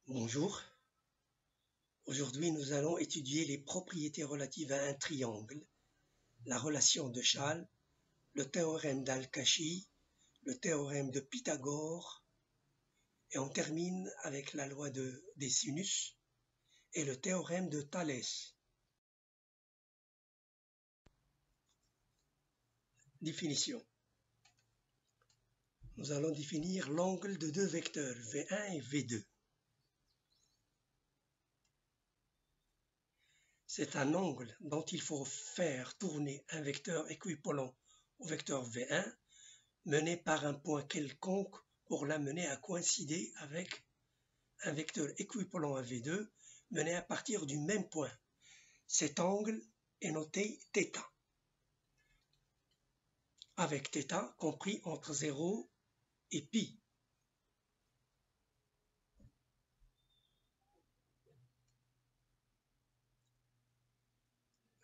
Bonjour, aujourd'hui nous allons étudier les propriétés relatives à un triangle, la relation de Chasles, le théorème d'Al-Kashi, le théorème de Pythagore, et on termine avec la loi des sinus et le théorème de Thalès. Définition. Nous allons définir l'angle de deux vecteurs, V1 et V2. C'est un angle dont il faut faire tourner un vecteur équivalent au vecteur V1 mené par un point quelconque pour l'amener à coïncider avec un vecteur équivalent à V2 mené à partir du même point. Cet angle est noté θ, avec θ compris entre 0 et π.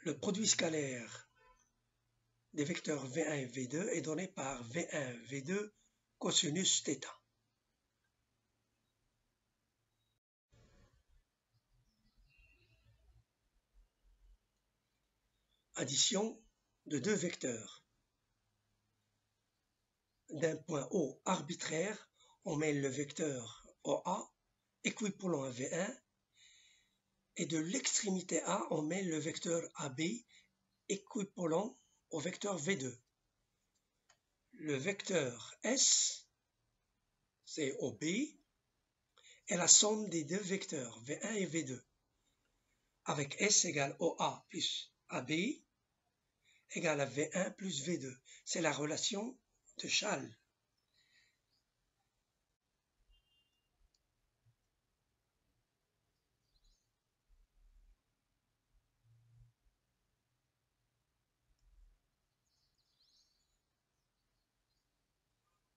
Le produit scalaire des vecteurs V1 et V2 est donné par V1, V2 cosinus θ. Addition de deux vecteurs. D'un point O arbitraire, on mêle le vecteur OA équivalent à V1 et de l'extrémité A, on mêle le vecteur AB équivalent au vecteur V2. Le vecteur S, c'est OB, est la somme des deux vecteurs V1 et V2, avec S égale OA plus AB égale à V1 plus V2. C'est la relation de Chasles.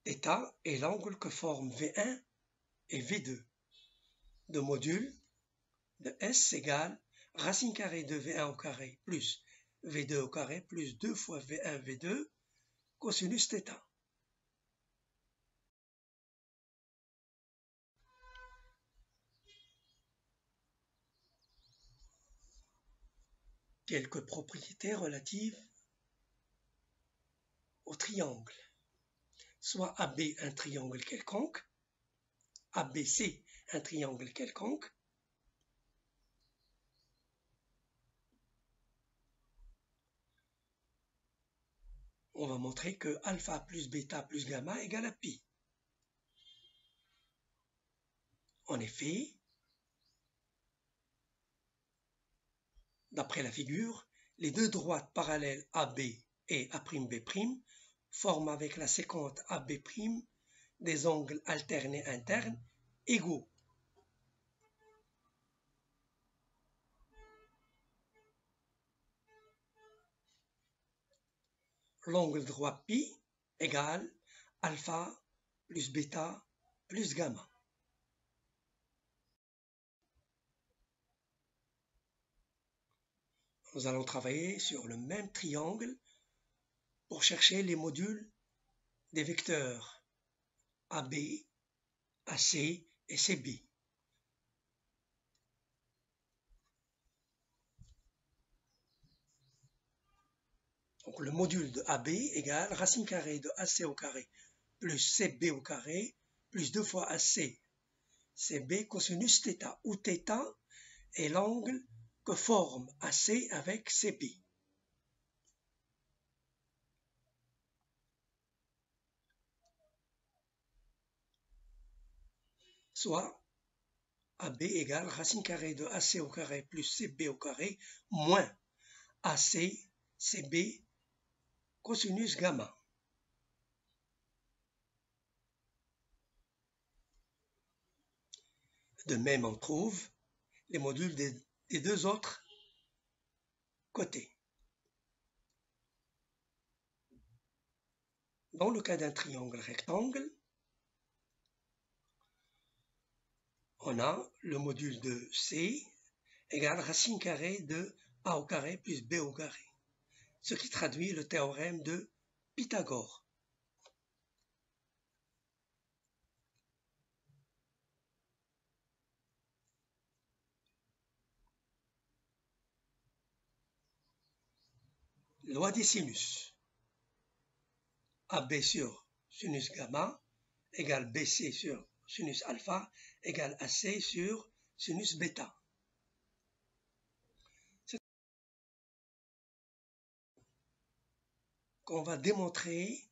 θ est l'angle que forment V1 et V2 de module de S égale racine carrée de V1 au carré plus V2 au carré plus 2 fois V1 V2 cosinus θ. Quelques propriétés relatives au triangle. Soit AB un triangle quelconque, ABC un triangle quelconque, on va montrer que alpha plus bêta plus gamma égale à pi. En effet, d'après la figure, les deux droites parallèles AB et A'B' forment avec la séquente AB' des angles alternés internes égaux. L'angle droit pi égale alpha plus bêta plus gamma. Nous allons travailler sur le même triangle pour chercher les modules des vecteurs AB, AC et CB. Donc le module de AB égale racine carrée de AC au carré plus CB au carré plus 2 fois AC CB cosinus θ, où θ est l'angle que forme AC avec CB. Soit AB égale racine carrée de AC au carré plus CB au carré moins AC CB cosinus gamma. De même, on trouve les modules des deux autres côtés. Dans le cas d'un triangle rectangle, on a le module de C égale racine carrée de A au carré plus B au carré, ce qui traduit le théorème de Pythagore. Loi des sinus. AB sur sinus gamma égale BC sur sinus alpha égale AC sur sinus bêta. Qu'on va démontrer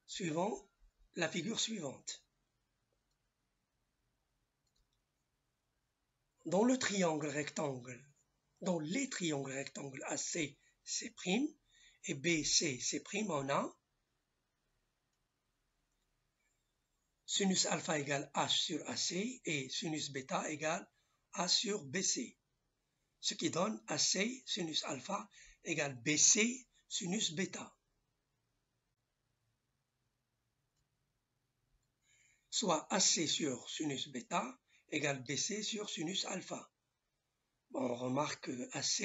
suivant la figure suivante. Dans les triangles rectangles AC, C' et BC, C', on a sinus alpha égale H sur AC et sinus bêta égale A sur BC, ce qui donne AC sinus alpha égale BC sinus bêta. Soit AC sur sinus bêta égale BC sur sinus alpha. Bon, on remarque que AC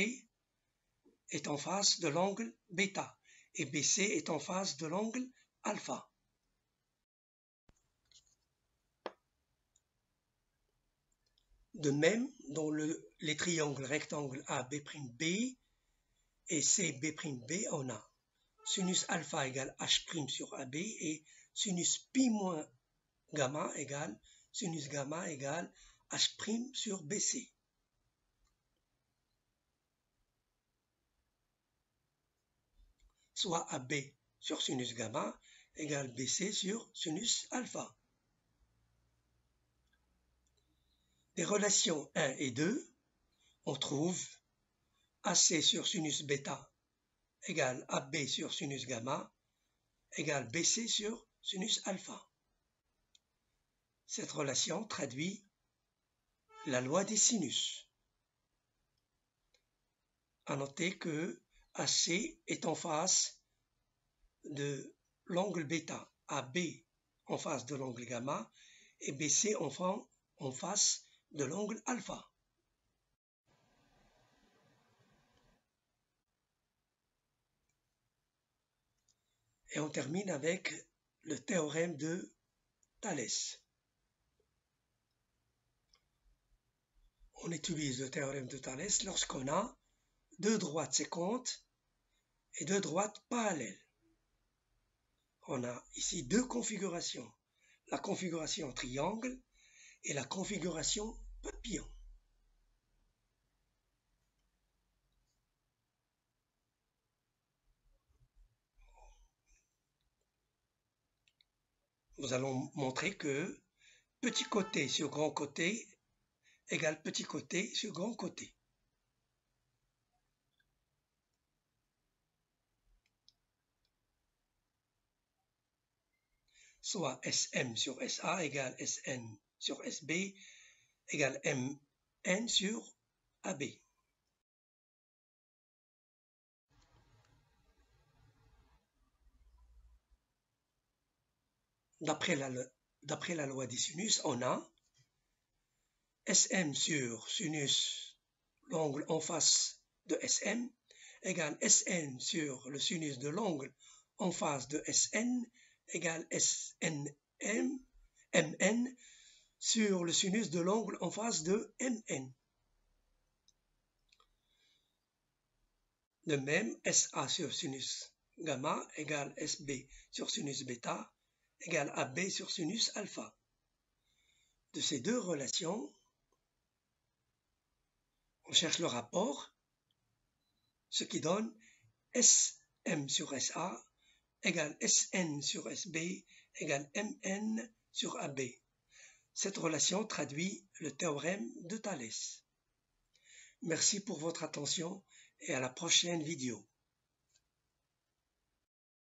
est en face de l'angle bêta et BC est en face de l'angle alpha. De même, dans les triangles rectangles AB'B et CB'B, on a sinus alpha égale H' sur AB et sinus pi moins gamma égale sinus gamma égale H' sur BC. Soit AB sur sinus gamma égale BC sur sinus alpha. Des relations 1 et 2, on trouve AC sur sinus bêta égale AB sur sinus gamma égale BC sur sinus alpha. Cette relation traduit la loi des sinus. À noter que AC est en face de l'angle bêta, AB en face de l'angle gamma et BC en face de l'angle alpha. Et on termine avec le théorème de Thalès. On utilise le théorème de Thalès lorsqu'on a deux droites séquentes et deux droites parallèles. On a ici deux configurations, la configuration triangle et la configuration papillon. Nous allons montrer que petit côté sur grand côté égale petit côté sur grand côté. Soit SM sur SA égale SN sur SB égale MN sur AB. D'après la loi des sinus, on a SM sur sinus, l'angle en face de SM, égale SN sur le sinus de l'angle en face de SN, égale MN sur le sinus de l'angle en face de MN. De même, SA sur sinus gamma égale SB sur sinus bêta égale AB sur sinus alpha. De ces deux relations, on cherche le rapport, ce qui donne SM sur SA égale SN sur SB égale MN sur AB. Cette relation traduit le théorème de Thalès. Merci pour votre attention et à la prochaine vidéo.